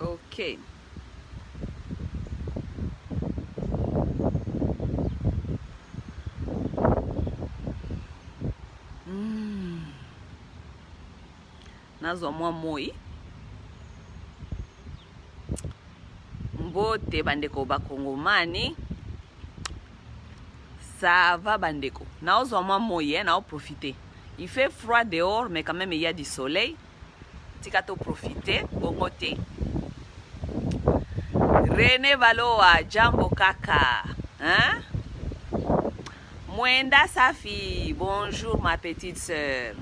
Ok. Nazo mwa moi. Mbote bandeko bakongomani. Ça va bandeko. Nazo mwa moi, nao profiter. Il fait froid dehors, mais quand même il y a du soleil. Tikato profiter, bongote. René Valoa, Jambo Kaka. Hein? Mwenda Safi, bonjour ma petite sœur.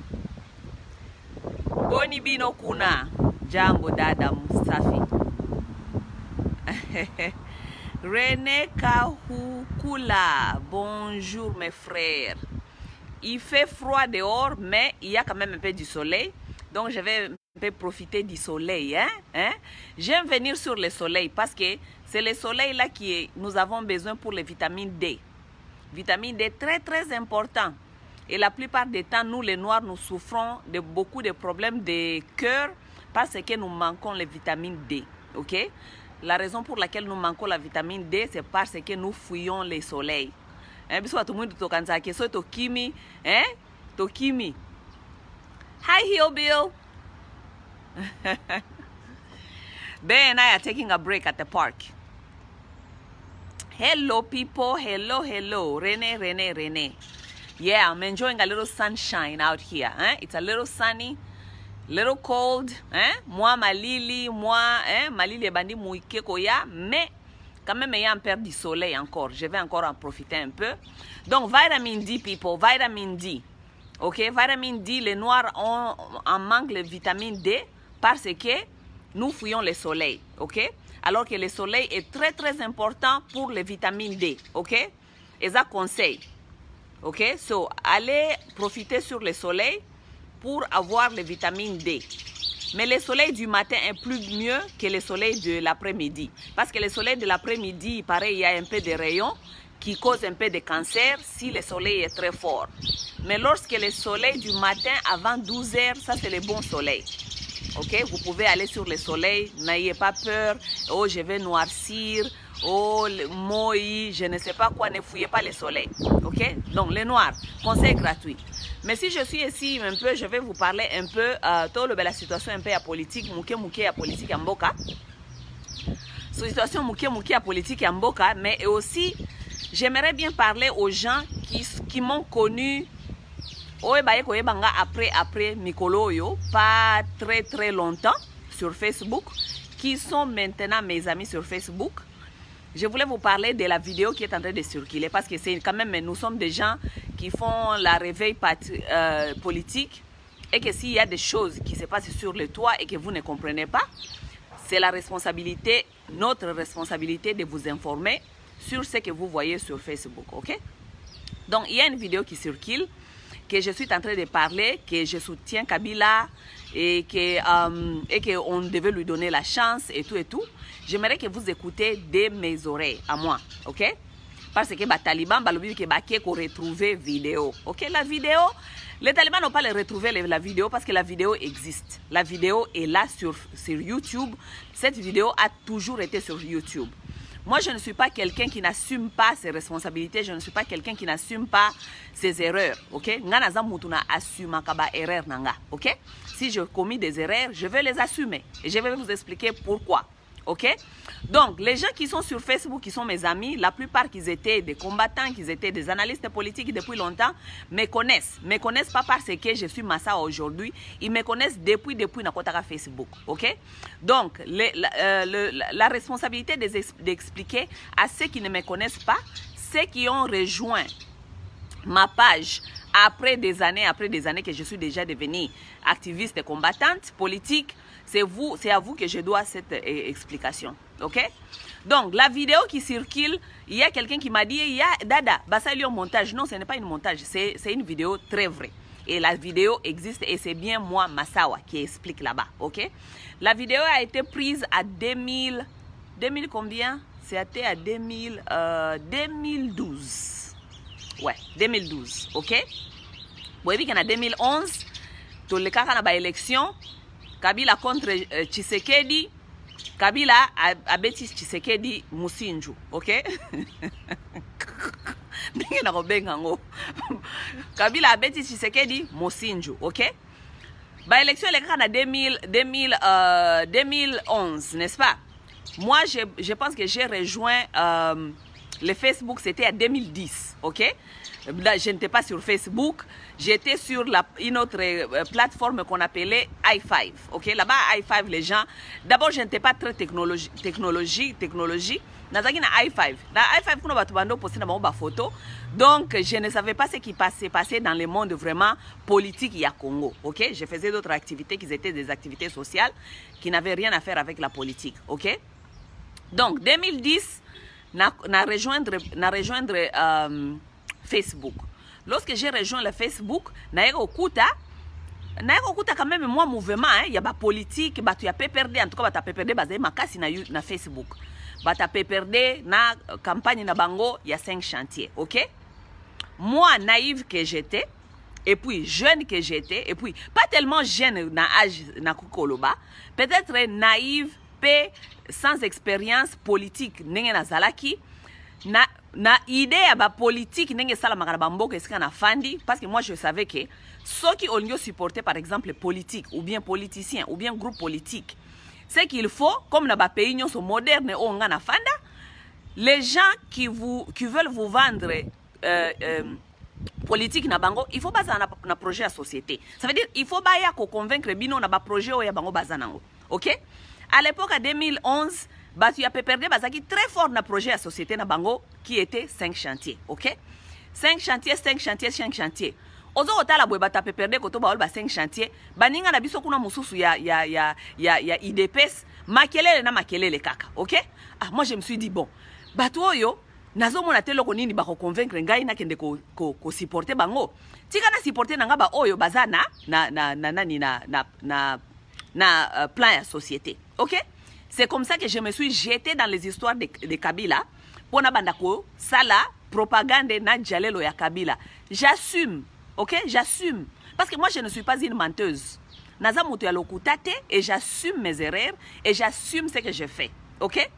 Boni Bino Kuna, Jambo Dada Safi. René Kahukula, bonjour mes frères. Il fait froid dehors, mais il y a quand même un peu du soleil. Donc je vais un peu profiter du soleil. J'aime venir sur le soleil parce que c'est le soleil là que nous avons besoin pour les vitamines D. Vitamine D très très important. Et la plupart des temps, nous les Noirs, nous souffrons de beaucoup de problèmes de cœur parce que nous manquons les vitamines D. Ok? La raison pour laquelle nous manquons la vitamine D, c'est parce que nous fuyons le soleil. Biswa tout le monde tokanza ke so tokimi, tokimi. Hi Heel Bill. Ben and I are taking a break at the park. Hello people, hello, hello. Rene. Yeah, I'm enjoying a little sunshine out here. It's a little sunny, little cold. Moi malili, malili bandi mouike koya, mais quand même il y a un peu du soleil encore. Je vais encore en profiter un peu. Donc vitamine D people, vitamine D. Ok, vitamine D, les noirs ont en manque de vitamine D parce que nous fuyons le soleil. Ok, alors que le soleil est très très important pour les vitamines D. Ok, et ça conseille. Ok, so allez profiter sur le soleil pour avoir les vitamines D. Mais le soleil du matin est plus mieux que le soleil de l'après-midi. Parce que le soleil de l'après-midi, pareil, il y a un peu de rayons qui causent un peu de cancer si le soleil est très fort. Mais lorsque le soleil du matin avant 12 h, ça c'est le bon soleil. Ok, vous pouvez aller sur le soleil, n'ayez pas peur. Oh, je vais noircir. Oh, moi, je ne sais pas quoi, ne fouillez pas le soleil. Ok, donc les noirs, conseil gratuit. Mais si je suis ici un peu, je vais vous parler un peu de la situation un peu politique, mouké politique en Mboka. Situation mouké politique en Mboka, mais aussi, j'aimerais bien parler aux gens qui m'ont connu après Mikolo yo, pas très longtemps sur Facebook, qui sont maintenant mes amis sur Facebook. Je voulais vous parler de la vidéo qui est en train de circuler parce que c'est quand même, nous sommes des gens qui font la réveil politique et que s'il y a des choses qui se passent sur le toit et que vous ne comprenez pas, c'est la responsabilité, notre responsabilité de vous informer sur ce que vous voyez sur Facebook, ok? Donc, il y a une vidéo qui circule que je suis en train de parler, que je soutiens Kabila et qu'on devait lui donner la chance et tout. J'aimerais que vous écoutez de mes oreilles, à moi, ok? Parce que les talibans ont retrouvé la vidéo, ok? La vidéo, les talibans n'ont pas retrouvé la vidéo parce que la vidéo existe. La vidéo est là sur YouTube. Cette vidéo a toujours été sur YouTube. Moi, je ne suis pas quelqu'un qui n'assume pas ses responsabilités. Je ne suis pas quelqu'un qui n'assume pas ses erreurs. Ok? Ok? Si je commis des erreurs, je vais les assumer. Et je vais vous expliquer pourquoi. Ok? Donc, les gens qui sont sur Facebook, qui sont mes amis, la plupart qui étaient des combattants, qui étaient des analystes politiques depuis longtemps, me connaissent. Me connaissent pas parce que je suis Massa aujourd'hui. Ils me connaissent depuis Nakotaka Facebook. Ok? Donc, la responsabilité d'expliquer à ceux qui ne me connaissent pas, ceux qui ont rejoint ma page après des années que je suis déjà devenue activiste et combattante politique, c'est à vous que je dois cette explication. Ok? Donc, la vidéo qui circule, il y a quelqu'un qui m'a dit, Dada, ça il y a un montage. Non, ce n'est pas un montage, c'est une vidéo très vraie. Et la vidéo existe et c'est bien moi, Massawa, qui explique là-bas. Ok? La vidéo a été prise à 2000 combien? C'était à 2012. Ouais, 2012, ok? Vous voyez qu'en 2011, tout le cas, on a élection, Kabila contre Tshisekedi, Kabila a bêtis Tshisekedi Musinju, ok? Kabila a bêtis Tshisekedi Musinju, ok? Bah, élection en 2011, n'est-ce pas? Moi, je pense que j'ai rejoint le Facebook, c'était en 2010, ok? Là, je n'étais pas sur Facebook, j'étais sur une autre plateforme qu'on appelait i5, ok? Là-bas, i5, les gens, d'abord, je n'étais pas très technologie. Nazaki na i5. Na i5, kuna batu bando posté na ba photo. Donc, je ne savais pas ce qui passait dans le monde vraiment politique il y a Congo, ok? Je faisais d'autres activités qui étaient des activités sociales qui n'avaient rien à faire avec la politique, ok? Donc, 2010, na rejoindre Facebook. Lorsque j'ai rejoint le Facebook, na okuta quand même moi mouvement, il y a pas politique, bah tu as perdu en tout cas tu as perdu basé makasi na Facebook. Bah tu as perdu na campagne na bango, il y a 5 chantiers, OK? Moi naïve que j'étais et puis jeune que j'étais et puis pas tellement jeune na âge na kukoloba, peut-être naïve pe sans expérience politique nenge na zalaki na idée à ba politique nenge sala makana bamboka esika na fandi parce que moi je savais que ceux qui ont supporté par exemple politique ou bien politicien ou bien groupe politique c'est qu'il faut comme na ba pays nyonso moderne o nga na fanda les gens qui veulent vous vendre politique na bango il faut baza na projet à société ça veut dire il faut ba ya ko convaincre bino na ba projet o ya bango baza nango OK à l'époque en 2011 tu as perdu bazaki très fort dans le projet à société na bango qui était 5 chantiers, OK? 5 chantiers. Ozo otala boy bata perdu koto ba 5 chantiers, baninga na biso kuna mususu ya IDPS, makelele kaka, OK? Ah moi je me suis dit bon, batu oyo nazo mona telo ko nini ba ko convaincre ngai na kende ko supporter bango. Tika na supporter nanga ba oyo bazana na plan ya société, OK? C'est comme ça que je me suis jeté dans les histoires de Kabila pour na bandako sala propagande na jalelo ya Kabila. J'assume, OK? J'assume parce que moi je ne suis pas une menteuse. Naza mutu ya lokutate et j'assume mes erreurs et j'assume ce que je fais. OK?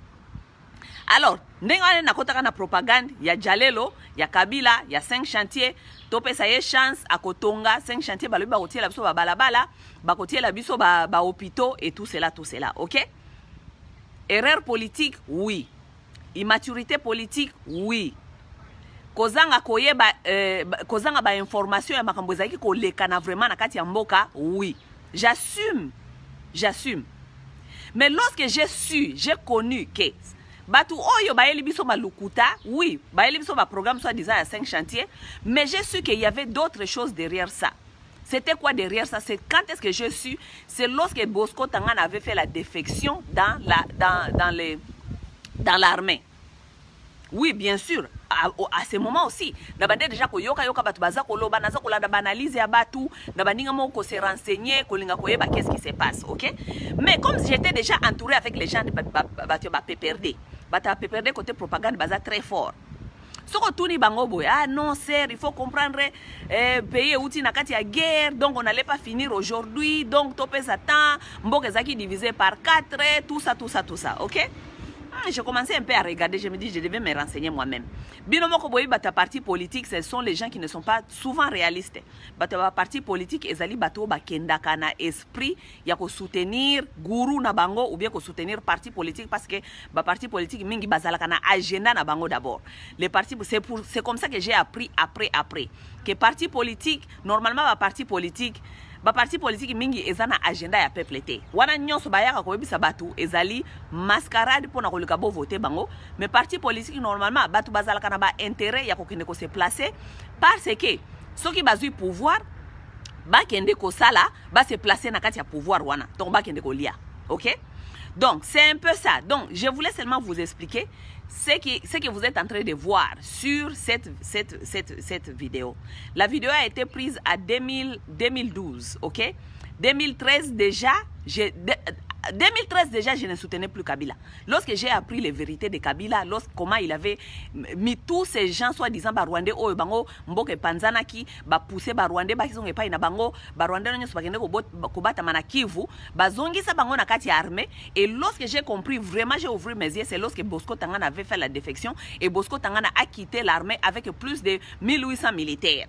Alors, ndengane na kotaka na propagande ya jalelo ya Kabila, ya 5 chantiers, tope sa ye chance à kotonga 5 chantiers balobi ba kotiela biso ba balabala, ba kotiela biso ba hôpitaux et tout cela, OK? Erreur politique, oui. Immaturité politique, oui. Kozanga koyeba kozanga ba information ya makambo ezaki ko lekana vraiment na kati ya mboka, oui. J'assume. Mais lorsque j'ai connu que batu oyo baeli biso malukuta, oui, baeli biso ba programme soit disant à 5 chantiers, mais j'ai su qu'il y avait d'autres choses derrière ça. C'était quoi derrière ça? C'est quand est-ce que je suis? C'est lorsque Bosco Tangan avait fait la défection dans l'armée. Oui, bien sûr. À ce moment aussi, nabande déjà ko yoka batu baza ko loba naza ko la banaliser ya batu, nabaninga mo ko se renseigner ko linga ko yeba qu'est-ce qui se passe, OK? Mais comme j'étais déjà entouré avec les gens de batu ba PPRD. Bata PPRD côté propagande baza très fort. Soko tuni bango boy, ah non sir, il faut comprendre pays outi na kati ya guerre, donc on n'allait pas finir aujourd'hui, donc topé satan, mboke zaki divisé par 4, tout ça, OK? Je commençais un peu à regarder, je me dis je devais me renseigner moi-même. Binomoko boy bata parti politique, ce sont les gens qui ne sont pas souvent réalistes. Bata parti politique ezali bato ba kendaka na esprit ya ko soutenir guru na bango ou bien ko soutenir parti politique parce que ba parti politique mingi bazalaka na agenda na bango d'abord. Les partis c'est comme ça que j'ai appris après que parti politique normalement ba parti politique mingi ezana agenda ya peuple te. Wana nyonso bayaka ko yebisa batu ezali mascarade pona ko luka bo voter bango, mais parti politique normalement batu bazalaka na ba intérêt ya ko kende ko se placer parce que ceux qui bazui pouvoir ba kende ko sala ba se placer na kati ya pouvoir wana. Donc ba kende ko lia. OK? Donc c'est un peu ça. Donc je voulais seulement vous expliquer ce que vous êtes en train de voir sur cette vidéo. La vidéo a été prise à 2012, OK? 2013 déjà, 2013 déjà, je ne soutenais plus Kabila. Lorsque j'ai appris les vérités de Kabila, comment il avait mis tous ces gens, soi-disant, Rwandais, oh, bango, mboke panzanaki, poussé Rwandais, bakisonge pa ina bango, Rwandais n'ont pas gagné kobata manakivu, zongi sa bango na kati armée. Et lorsque j'ai compris, vraiment, j'ai ouvert mes yeux, c'est lorsque Bosco Tangana avait fait la défection et Bosco Tangana a quitté l'armée avec plus de 1800 militaires.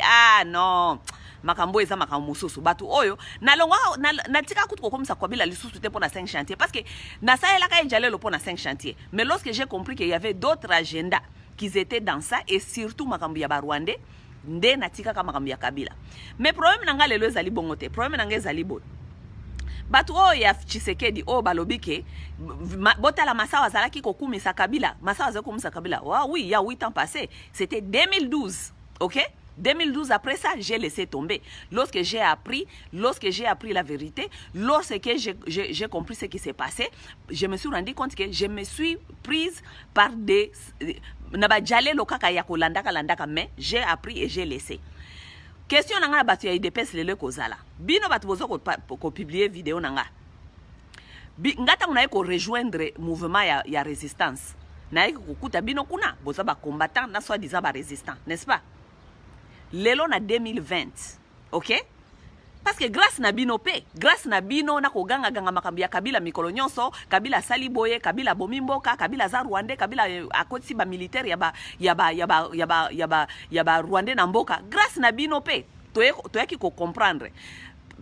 Ah non! Makambo eza makambo mususu batu oyo na tika kutu kokomisa kwa bila lisusu te pona 5 chantiers parce que na ça ela ka jalelo pona 5 chantiers mais lorsque j'ai compris qu'il y avait d'autres agendas qui étaient dans ça et surtout makambo ya Rwandais nde na tika ka makambo ya Kabila mais problème nanga lelo ezali bongo te problème nanga ezali bo batu oyo ya Tshisekedi oyo balobike botala masawa zalaki kokumisa Kabila masawa zalaki kokumisa Kabila oui il y a 8 ans passés c'était 2012 OK 2012, après ça, j'ai laissé tomber. Lorsque j'ai appris la vérité, lorsque j'ai compris ce qui s'est passé, je me suis rendu compte que je me suis prise par des... mais j'ai appris et j'ai laissé. Question nanga batu ya IDPS lele kozala. Bino batu bozo ko publier vidéo nanga. Ngata unaye ko rejoindre mouvement ya résistance. Naye ko kukuta bino kuna bozo ba combattant na soi-disant ba résistant, n'est-ce pas? Lelo na 2020, ok? Parce que grâce na bino pe, grâce na bino na koganga ganga makambi ya Kabila mikolo nyonso, Kabila saliboye, Kabila bomimboka, Kabila za Rwandais, Kabila akotsi ba militaire ya ba Rwandais na mboka. Grâce na bino pe, toyaki ko comprendre.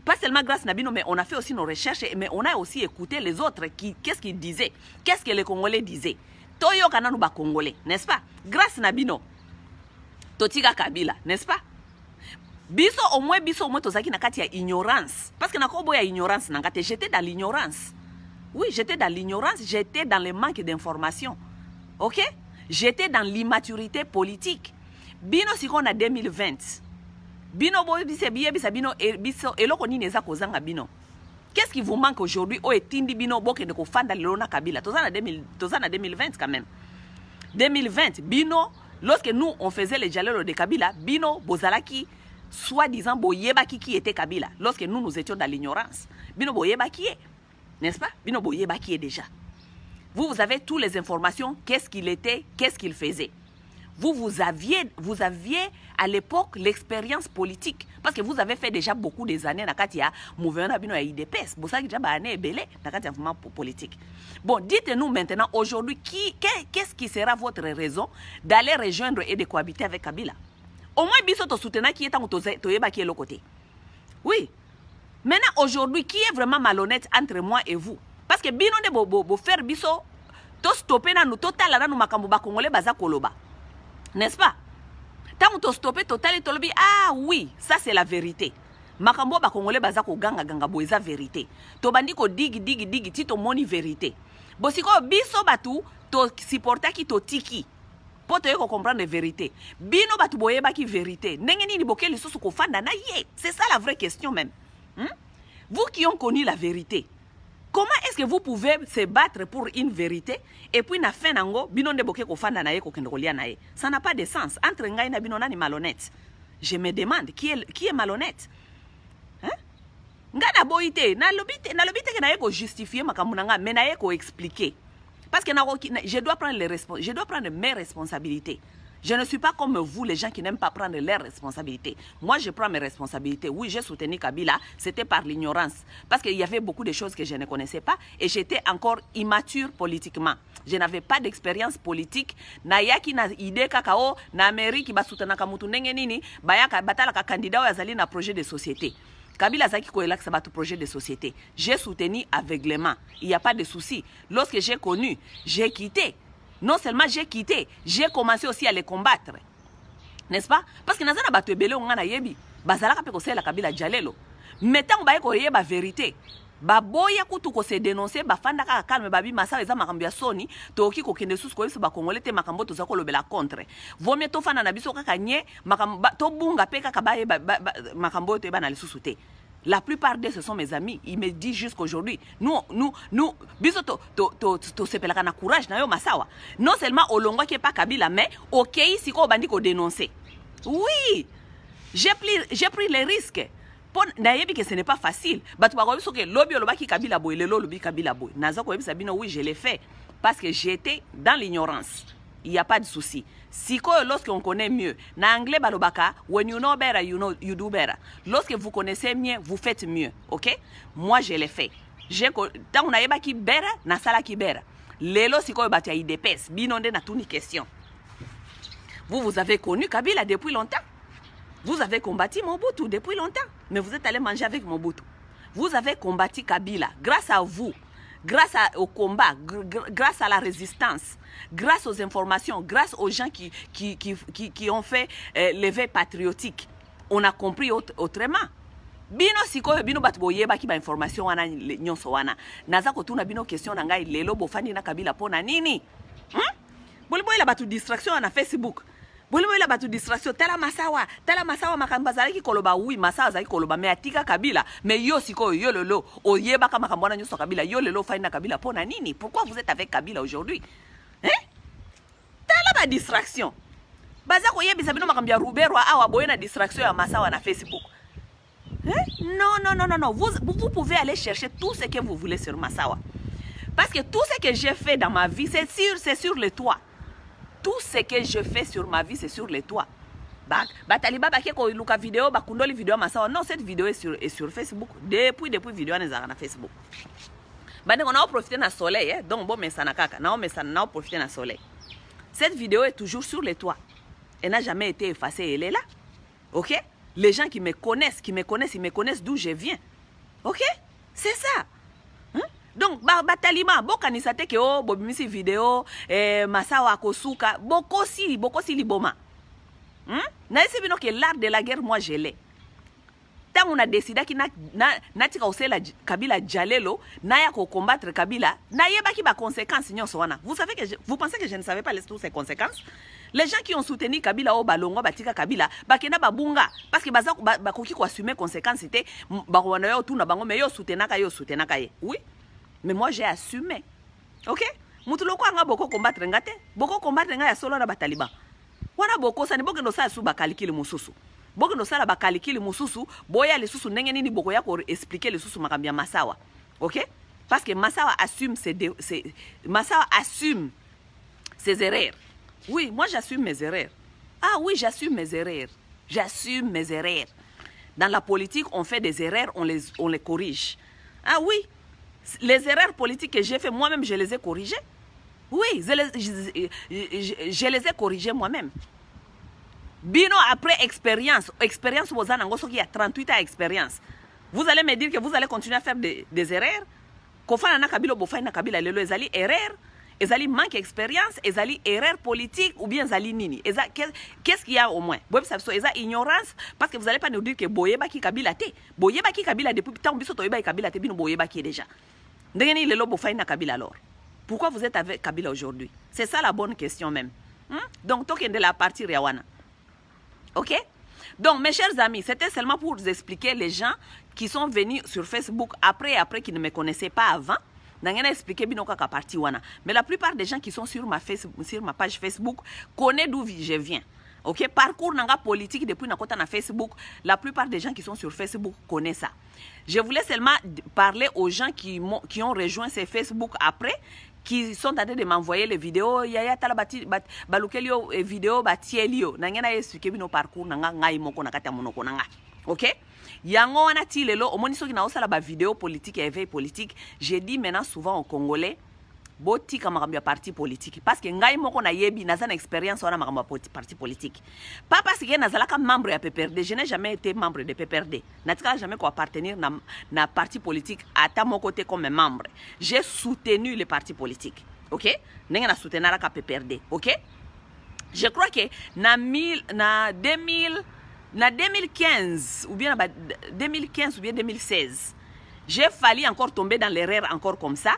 Pas seulement grâce na bino, mais on a fait aussi nos recherches, mais on a aussi écouté les autres qu'est-ce qu'ils disaient, qu'est-ce que les Congolais disaient. Toyo kananu ba Congolais, n'est-ce pas? Grâce na bino. Totika Kabila, n'est-ce pas? Biso au moins tozaki na kati ya ignorance. Parce que na kobo ya ignorance nangate, j'étais dans l'ignorance. Oui, j'étais dans l'ignorance, j'étais dans le manque d'information. OK? J'étais dans l'immaturité politique. Bino sikon na 2020. Bino boy bise bino biso eloko nini eza kozanga bino. Qu'est-ce qui vous manque aujourd'hui? O etindi bino boke de ko fanda lelo na Kabila. Tozana 2020 quand même. 2020 bino lorsque nous, on faisait les dialogues de Kabila, Bino, Bozalaki, soi-disant, Boyebaki qui était Kabila. Lorsque nous étions dans l'ignorance. Bino Boyebaki est. N'est-ce pas? Bino Boyebaki est déjà. Vous avez toutes les informations, qu'est-ce qu'il était, qu'est-ce qu'il faisait. Vous aviez à l'époque l'expérience politique. Parce que vous avez fait déjà beaucoup des années dans le mouvement de l'IDPS. Vous avez déjà des années dans le mouvement politique. Bon, dites-nous maintenant, aujourd'hui, qu'est-ce qui sera votre raison d'aller rejoindre et de cohabiter avec Kabila? Au moins, biso to soutenir qui est en toyeba qui est le côté. Oui. Maintenant, aujourd'hui, qui est vraiment malhonnête entre moi et vous? Parce que bino de bo faire biso, to stopper na nous total na nous makambo ba congolais baza koloba. N'est-ce pas? Tant que tu stoppes total et tolobi, ah oui, ça c'est la vérité. Makambo ba congolais baza ko ganga boeza vérité. To bandi ko digi ti to moni vérité. Bosiko biso batu to supporter ki to tiki. Pour te comprendre la vérité. Bino batu boyeba ki vérité. Nengeni ni boke lisusu ko fanda na ye. C'est ça la vraie question même. Vous qui ont connu la vérité. Comment est-ce que vous pouvez se battre pour une vérité et puis na fin nango bino de boke ko fanda na ye ko kende kolia na ye? Ça n'a pas de sens. Entre ngai na bino nani malhonnête? Je me demande qui est malhonnête? Hein? Nga na boité, na lobité que na ye ko justifier makambo nanga, mais na ye ko expliquer. Parce que je dois prendre mes responsabilités. Je ne suis pas comme vous, les gens qui n'aiment pas prendre leurs responsabilités. Moi, je prends mes responsabilités. Oui, j'ai soutenu Kabila, c'était par l'ignorance. Parce qu'il y avait beaucoup de choses que je ne connaissais pas et j'étais encore immature politiquement. Je n'avais pas d'expérience politique. Nayaki na idée kakao, na Amérique qui va soutenir kamutu nenge nini, bayaka batala ka candidat yazali na projet de société. Kabila Zaki Koelak ça va tout projet de société. J'ai soutenu aveuglément. Il n'y a pas de souci. Lorsque j'ai connu, j'ai quitté. Non seulement j'ai quitté, j'ai commencé aussi à les combattre. N'est-ce pas? Parce que nazana batu ebele ngana yebi, bazalaka pe ko sela Kabila jalelo. Mettons ba ko yeba vérité. Ba boya kutu ko se dénoncer ba fanda ka calme babi masa eza makambo ya soni, toki ko kende susu ko yeso ba congolais te makambo to zako lobela contre. Vomie to fana na biso kaka nye makambo to bunga pe kaka ba makambo to eba na lisusu te. La plupart de ce sont mes amis. Ils me disent jusqu'aujourd'hui, nous, biso to sepelaka na courage na yo masawa. Non seulement au longo qui est pas Kabila, mais ok si ko bandi ko dénoncer. Oui, j'ai pris les risques. nayebi que ce n'est pas facile. Batu bakobi soke lobi olobaki kabila boy, lelo lobi kabila boy. Naza ko yebisa bino oui, je l'ai fait parce que j'étais dans l'ignorance. Il n'y a pas de souci. Si lorsqu'on connaît mieux, na anglais balobaka, when you know better, you do better. Lorsque vous connaissez mieux, vous faites mieux, ok? Moi, je l'ai fait. Tant on a yeba ki better, na sala ki better. Lelo si batu ya IDPS, binonde na tuni question. Vous avez connu Kabila depuis longtemps. Vous avez combattu Mobutu depuis longtemps. Mais vous êtes allé manger avec Mobutu. Vous avez combattu Kabila grâce à vous. Grâce au combat, grâce à la résistance, grâce aux informations, grâce aux gens qui ont fait l'éveil patriotique. On a compris autrement. Bino siko bino batboye baki ba information wana nyonso wana. Naza ko tuna bino question na ngai lelo bofani na Kabila pona nini? Bolibo ila batu distraction na Facebook. Bolibo ila batu distraction tala masawa makamba zalaki koloba oui masawa zalaki koloba me atika Kabila mais yo siko yo lelo oyeba kama makambona nyoso Kabila yo lelo fani na Kabila pona nini? Pourquoi vous êtes avec Kabila aujourd'hui? Tala ba distraction. Baza ko yebisa bino makambia Ruberwa awa boye na distraction ya masawa na Facebook. Non. Vous pouvez aller chercher tout ce que vous voulez sur Massawa. Parce que tout ce que j'ai fait dans ma vie, c'est sur le toit. Tout ce que je fais sur ma vie, c'est sur le toit. Bataliba bakeko luka vidéo, bakundoli vidéo Massawa. Non, cette vidéo est sur Facebook. Depuis vidéo on est sur Facebook. On a profité de soleil, donc bon mais ça n'a kaka. On a profité de soleil. Cette vidéo est toujours sur le toit. Elle n'a jamais été effacée, elle est là. OK? Les gens qui me connaissent, ils me connaissent d'où je viens. Ok? C'est ça. Donc, Batalima, bokanisate ke o, bobimisi vidéo, Massawa kosuka, bokosi liboma. Na esi bino que l'art de la guerre, moi je l'ai. Tant on a décidé que natika osela Kabila Jalelo, naya ko combattre Kabila, naye baki ba conséquences nyonso wana. Vous pensez que je ne savais pas toutes ces conséquences? Les gens qui ont soutenu Kabila au balongo batika Kabila, bakena babunga parce que bakoki ko assumer conséquences c'était barwana yo tuna bango mais yo soutenaka ye. Oui. Mais moi j'ai assumé. OK? Mutuloko anga boko combattre ngate, boko combattre nga ya solo na bataliba. Wana boko sa ni boko no sa su bakalikili mususu. Boko no sala bakalikili mususu, boya le susu ndenge nini boko ya ko expliquer le susu makambia Massawa. OK? Parce que Massawa assume ses erreurs. Oui, moi j'assume mes erreurs. Ah oui, j'assume mes erreurs. J'assume mes erreurs. Dans la politique, on fait des erreurs, on les corrige. Ah oui, les erreurs politiques que j'ai fait, moi-même, je les ai corrigées. Oui, je les ai corrigées moi-même. Bino, après expérience vous avez 38 ans d'expérience. Vous allez me dire que vous allez continuer à faire des erreurs. Kofana na Kabila, bofana na Kabila, lelo ezali erreur. Ezali manque d'expérience, ezali erreur politique ou bien ezali nini. Qu'est-ce qu'il y a au moins? Ezali ignorance parce que vous n'allez pas nous dire que boyeba ki Kabila te. Boyeba ki Kabila depuis tant biso toyeba Kabila te bino boyeba ki déjà. Ndengeni lelo bofana na Kabila alors. Pourquoi vous êtes avec Kabila aujourd'hui? C'est ça la bonne question même. Donc token de la partie Riawana. OK? Donc mes chers amis, c'était seulement pour vous expliquer les gens qui sont venus sur Facebook après qui ne me connaissaient pas avant. Expliquer binoka partie wana. Mais la plupart des gens qui sont sur ma page Facebook connaissent d'où je viens. OK? Parcours nanga politique depuis nakota na Facebook, la plupart des gens qui sont sur Facebook connaissent ça. Je voulais seulement parler aux gens qui ont rejoint ces Facebook après, qui sont en train de m'envoyer les vidéos. Yaya talabati balukelio vidéo batielio. Nangena expliquer bino parcours nanga ngai moko nakata monoko nanga. OK? Yango wana ti lelo omoni soki na osala ba vidéo politique et éveil politique, j'ai dit maintenant souvent aux Congolais boti ka makambo ya parti politique parce que ngai moko na yebi naza na expérience wana makambo ya parti politique. Pas parce que nazalaka membre ya PPRD, je n'ai jamais été membre de PPRD. Natika jamais ko appartenir na parti politique ata moko te comme membre. J'ai soutenu les partis politiques. OK? Nenga na soutenara ka PPRD. OK? Je crois que na 2015 ou bien 2016, j'ai failli encore tomber dans l'erreur encore comme ça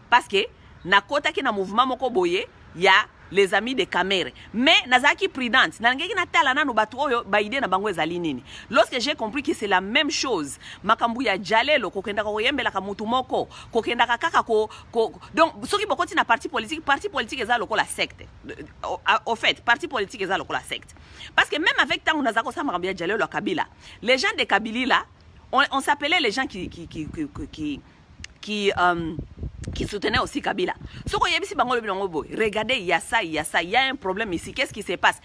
parce que na kota ki na mouvement moko boye ya les amis de Kamere. Mais nazaki prudente. Nangeki na tala nanu batu oyo ba ide na bango ezali nini. Lorsque j'ai compris que c'est la même chose, makambu ya jalelo kokenda ko yembela ka mutu moko, kokenda ka kaka ko donc soki bokoti na parti politique eza lokola secte. Au fait, parti politique eza lokola secte. Parce que même avec tant nazako sa makambu ya jalelo Kabila, les gens de Kabila là On s'appelait les gens qui soutenaient aussi Kabila. Regardez, il y a ça, il y a un problème ici. Qu'est-ce qui se passe?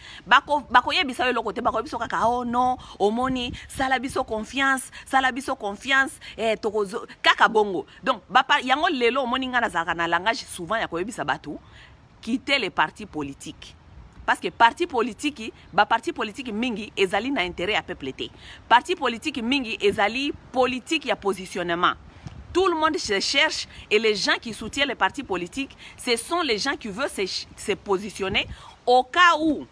Oh non, Omoni, Salabiso confiance, Kaka bongo. Donc, yango lelo Omoni ngana zakana langage souvent yakoyebisa batu quitter les partis politiques. Parce que parti politique, parti politique mingi ezali na intérêt à peuple té. Parti politique mingi ezali politique ya positionnement. Tout le monde se cherche et les gens qui soutiennent les partis politiques, ce sont les gens qui veulent se positionner au cas où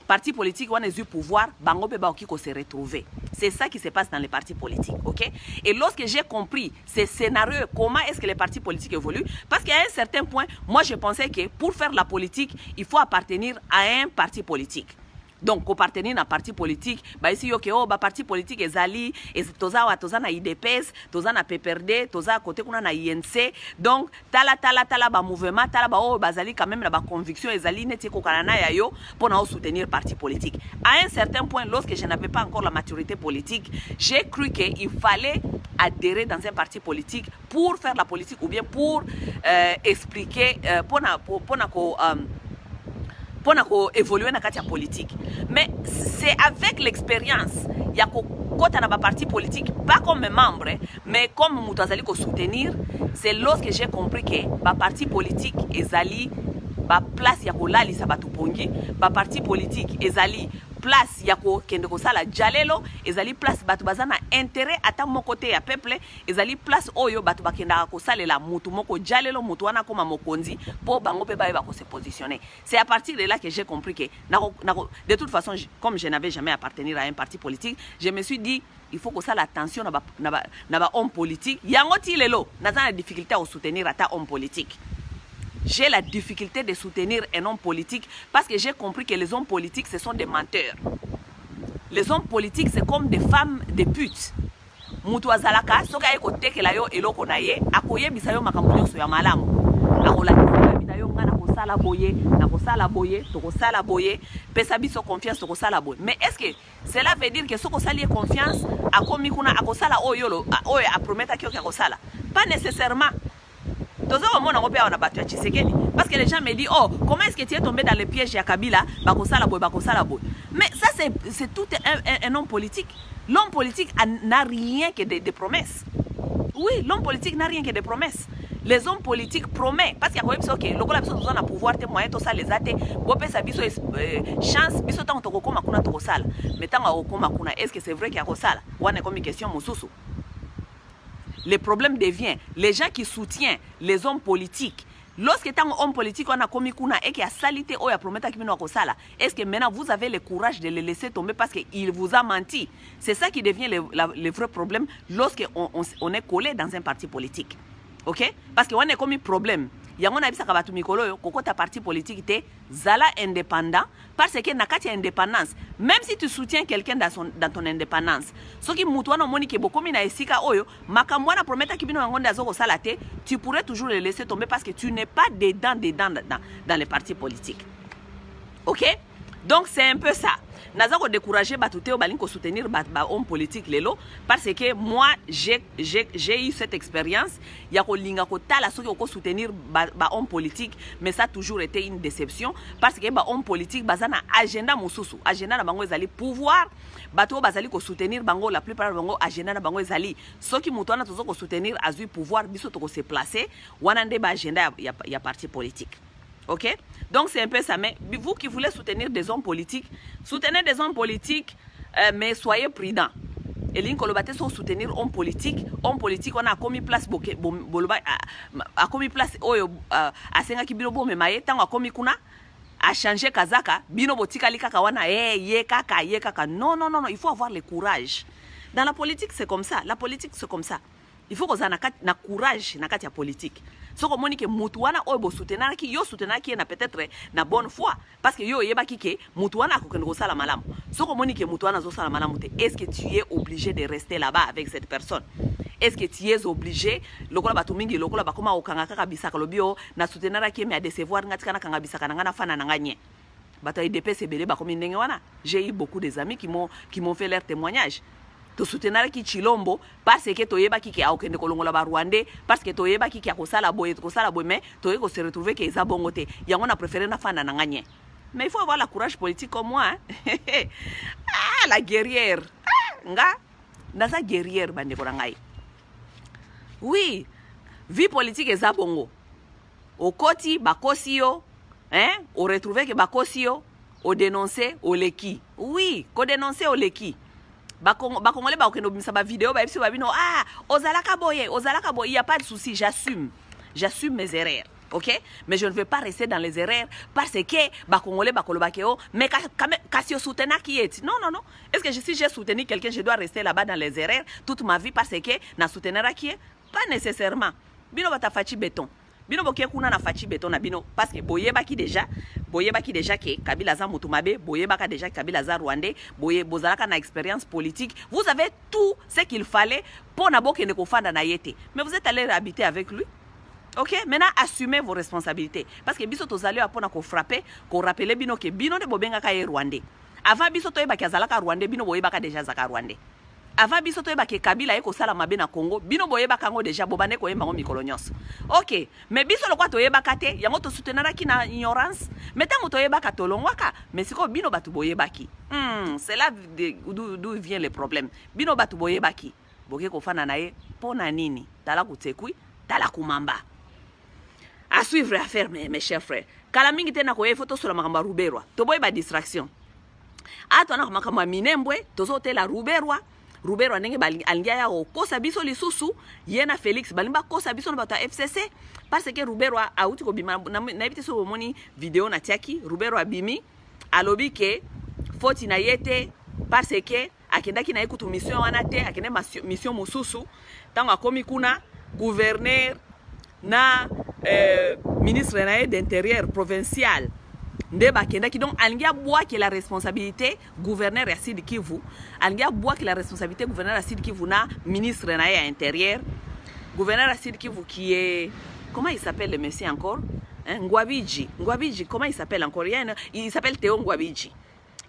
parti politique ont eu pouvoir, bango pe baoki ko se retrouver. C'est ça qui se passe dans les partis politiques, ok? Et lorsque j'ai compris ces scénarios, comment est-ce que les partis politiques évoluent, parce qu'à un certain point, moi je pensais que pour faire la politique, il faut appartenir à un parti politique. Donc, pour appartenir à un parti politique, ici, parti politique ezali, toza na IDPS, toza na PPRD, toza côté kuna na INC. Donc, tala mouvement, bazali quand même la conviction ezali neti ko kanana ya yo pour soutenir parti politique. À un certain point, lorsque je n'avais pas encore la maturité politique, j'ai cru qu'il fallait adhérer dans un parti politique pour faire la politique ou bien pour expliquer, pour évoluer dans la politique. Mais c'est avec l'expérience, il y a un parti politique, pas comme membre, mais comme Moutazali ko soutenir, c'est lorsque j'ai compris que le parti politique ezali ba place ya ko lali sabatu pongi, ba parti politique ezali place yako kende ko sala jalelo, ezali place batu bazana intérêt ata mon côté ya peuple, ezali place oyo batu bakenda ko salela mutu moko jalelo mutu wana koma mokonzi po bango pe ba ko se positionner. C'est à partir de là que j'ai compris que de toute façon comme je n'avais jamais appartenu à un parti politique, je me suis dit il faut que ça l'attention na ba homme politique. Yango ti lelo na za difficulté à soutenir ata homme politique. J'ai la difficulté de soutenir un homme politique parce que j'ai compris que les hommes politiques, ce sont des menteurs. Les hommes politiques, c'est comme des femmes de putes. Mutu azalaka, soka eko tekela yo eloko na ye, akoye bisayo makambo nyonso ya malamu. Akola bina yo ngana ko sala boye, na ko sala boye, to ko sala boye, pesa biso confiance to ko sala boye. Mais est-ce que cela veut dire que soko sali confiance akomi kuna akosala oyo oyo a promettre ki ko sala? Pas nécessairement. Parce que les gens me disent, oh, comment est-ce que tu es tombé dans le piège de Kabila? Mais ça, c'est tout un homme politique. L'homme politique n'a rien que des promesses. Oui, l'homme politique n'a rien que des promesses. Les hommes politiques promettent. Parce qu'il y a des gens qui ont pouvoir, tout ça, les athées, chance, mais est-ce que c'est vrai qu'il y a ça? Une question, le problème devient les gens qui soutiennent les hommes politiques. Lorsque tu es un homme politique, on a commis kuna et qui a salité ou a promis à Kimino Akosala, est-ce que maintenant vous avez le courage de le laisser tomber parce qu'il vous a menti? C'est ça qui devient le vrai problème lorsqu'on est collé dans un parti politique. Ok? Parce qu'on a commis problème. Yango na bisa kabatu mikolo yo kokota parti politique te zala indépendant parce que nakati indépendance même si tu soutiens quelqu'un dans ton indépendance soki mutu wana moni ke bokomi na esika oyo makambo wana prometa kibino ngonda azoko sala te tu pourrais toujours le laisser tomber parce que tu n'es pas dedans dans les partis politiques. OK? Donc c'est un peu ça. Naza ko décourager batouté au balinko soutenir homme politique lelo parce que moi j'ai eu cette expérience ya ko linga ko tala soki ko soutenir homme politique mais ça a toujours été une déception parce que homme politique bazana agenda mususu agenda na bango ezali pouvoir bato bazali ko soutenir bango la plupart bango agenda na bango ezali soki mutu ana tozo ko soutenir azui pouvoir biso to ko se placer wana nde ba agenda ya parti politique. Ok? Donc c'est un peu ça. Mais vous qui voulez soutenir des hommes politiques, soutenez des hommes politiques, mais soyez prudents. Et l'incolobate sont soutenir hommes politiques. Hommes politiques, on a commis place a commis place à Senga Kibirobo, mais maye tant a commis kuna a changé kazaka bino botika likaka wana ye kaka. Non, il faut avoir le courage. Dans la politique, c'est comme ça. La politique, c'est comme ça. Il faut qu'on ait na courage na katia politique. So ko moni ke mutu wana oyo soutenir ki yo soutenir ki na peut-être na bonne foi parce que yo yeba ki ke mutu wana ko kende ko sala malamu. So ko moni ke mutu wana zo sala malamu te, est-ce que tu es obligé de rester là-bas avec cette personne? Est-ce que tu es obligé lokola batu mingi lokola bakoma okanga kaka bisaka lobio na soutenir ki me a décevoir ngati kana kanga bisaka na ngana fana na nganye. Bata IDP sebele bakomi ndenge wana. J'ai eu beaucoup des amis qui m'ont fait leur témoignage. to soutenir ki Chilombo parce que toyeba ki a okende kolongola ba Rwandais parce que toyeba ki a kosala boye mais toye ko se retrouver que eza bongo te yango na préféré na fanda na nganye. Mais il faut avoir la courage politique comme moi hein? Ah, la guerrière nga naza guerrière bande ko ngai. Oui, vie politique eza bongo au koti bakosi yo hein, au retrouver que bakosi yo au dénoncer au leki. Oui, ko dénoncer au leki. Bakongolais ba okendo bimisa ba vidéo ba ebisi ba bino ah ozalaka boye, il y a pas de souci, j'assume mes erreurs. OK, mais je ne veux pas rester dans les erreurs parce que bakongolais bakolobakeo mais kasio soutenir qui est. Non. Est-ce que si j'ai soutenu quelqu'un, je dois rester là-bas dans les erreurs toute ma vie parce que na soutenir qui est? Pas nécessairement. Bino bata fachi béton. Bino boke kuna na fachi béton na bino parce que boyebaki déjà que Kabila za mutumabe, boyebaka déjà que Kabila za Rwandais, bozalaka na expérience politique. Vous avez tout ce qu'il fallait pour na boke ne kofanda na yete. Mais vous êtes allé habiter avec lui. OK, maintenant assumez vos responsabilités parce que biso tozali apona ko frapper, ko rappeler bino que bino de bobenga ka Rwandais. Avant biso toyeba ka zalaka Rwandais, bino boyebaka déjà zaka Rwandais. Avant biso toyeba ke Kabila eko sala mabe na Congo, bino boyeba kango déjà bobane ko yemba ngo mikolo nyonso. OK, mais biso lokwa toyeba kate, yango to soutenara ki na ignorance, mais tango toyeba ka tolongwaka, mais siko bino batu boyeba ki. C'est là d'où vient le problème. Bino batu boyeba ki. Boke ko fana na ye pona nini? Tala kutekui, tala kumamba. À suivre à faire mes chers frères. Kala mingi tena ko ye photo sur la makamba Ruberwa. To boyeba distraction. Ato na makamba Minembwe, tozo te la Ruberwa. Ruberwa ndenge alingia ya kosa biso lisusu yena Félix balimba kosa biso na bata FCC parce que Ruberwa auti ko bima na ebite so moni vidéo na tiaki Ruberwa bimi alobi ke foti na yete parce que akendaki na ekutu mission wana te akende mission mususu tango akomi kuna gouverneur na ministre na d'intérieur provincial ndeba kendaki donc alingia bois qui la responsabilité gouverneur ya Sud Kivu alingia bois qui la responsabilité gouverneur ya Sud Kivu na ministre na ya intérieur gouverneur ya Sud Kivu qui est comment il s'appelle le monsieur encore hein? Ngwabidji comment il s'appelle encore il s'appelle Théo Ngwabidji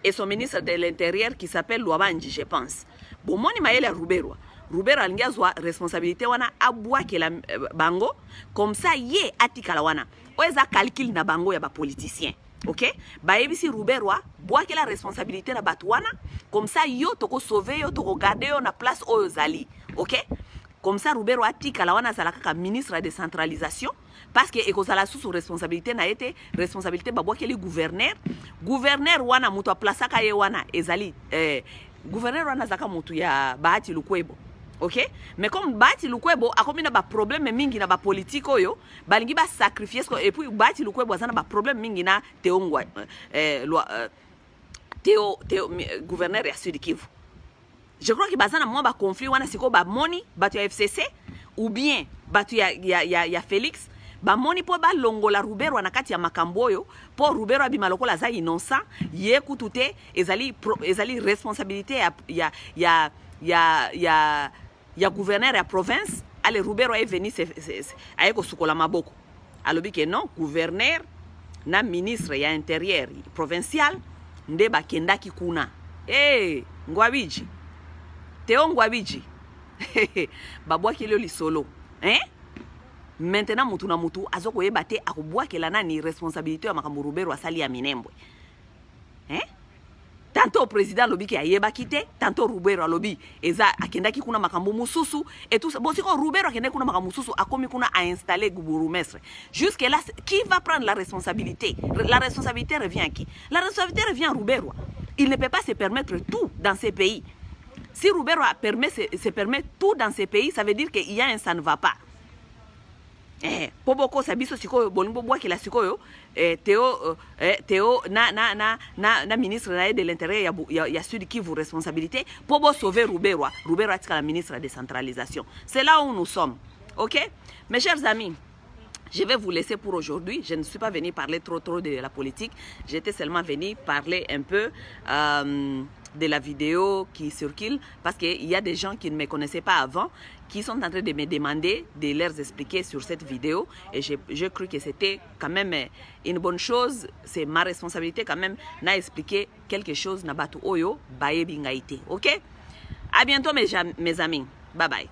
et son ministre de l'intérieur qui s'appelle Lwabanji je pense bon moni maele Ruberwa alingia zwa responsabilité wana abois qui la bango comme ça ye atikala wana oeza calcul na bango ya ba politicien. OK, baebisi Ruberwa bois que la responsabilité na batwana comme ça yo toko sauver yo toko garder yo na place oyo zali. OK, comme ça Ruberwa tika la wana zalaka ka ministre de décentralisation parce que ekozala sous responsabilité na été responsabilité ba bois que le gouverneur wana mutu a place ka ye wana ezali gouverneur wana zaka mutu ya Bahati Lukwebo. OK, mais comme Bahati Lukwebo akomi na ba problème mingi na ba politique oyo balingi ba sacrifier et puis Bahati Lukwebo azana ba problème mingi na Théo gouverneur ya Sud Kivu. Je crois que bazana moi ba conflit wana siko ba moni batu ya FCC ou bien batu ya Félix ba moni po ba longola Ruberwa na kati ya makambo oyo po Ruberwa bimalokola za innocent ye kutute ezali responsabilité ya gouverneur ya province ale Ruberwa est venu ayeko sukola maboko alobi ke non gouverneur na ministre ya intérieur provincial nde bakendaki kuna Ngwabidji Théo Ngwabidji babwaki lelo lisolo hein. Maintenant mutu na mutu azoko yebate akobwakela nani responsabilité ya makambo Ruberwa sali ya Minembwe hein. Tantôt président lobi ki ayeba kite, tantôt Ruberwa lobi eza akendaki kuna makambo mususu et tout ça. Bon siko Ruberwa akendaki kuna makambo mususu akomi kuna a installer bourgmestre. Jusque là qui va prendre la responsabilité? La responsabilité revient à qui? La responsabilité revient à Ruberwa. Il ne peut pas se permettre tout dans ces pays. Si Ruberwa se permet tout dans ces pays, ça veut dire qu'il y a un ça ne va pas. Poboko sabiso sikoyo bolingo bwa kila sikoyo Théo na ministre de l'intérieur ya Sud Kivu responsabilité pobo sauver Ruberwa tika la ministre de décentralisation. C'est là où nous sommes. OK, mes chers amis, je vais vous laisser pour aujourd'hui. Je ne suis pas venu parler trop de la politique. J'étais seulement venu parler un peu de la vidéo qui circule parce qu'il y a des gens qui ne me connaissaient pas avant qui sont en train de me demander de leur expliquer sur cette vidéo et je cru que c'était quand même une bonne chose. C'est ma responsabilité quand même n'a expliqué quelque chose na batu oyo baye bingaite. OK, À bientôt, mes amis. Bye bye.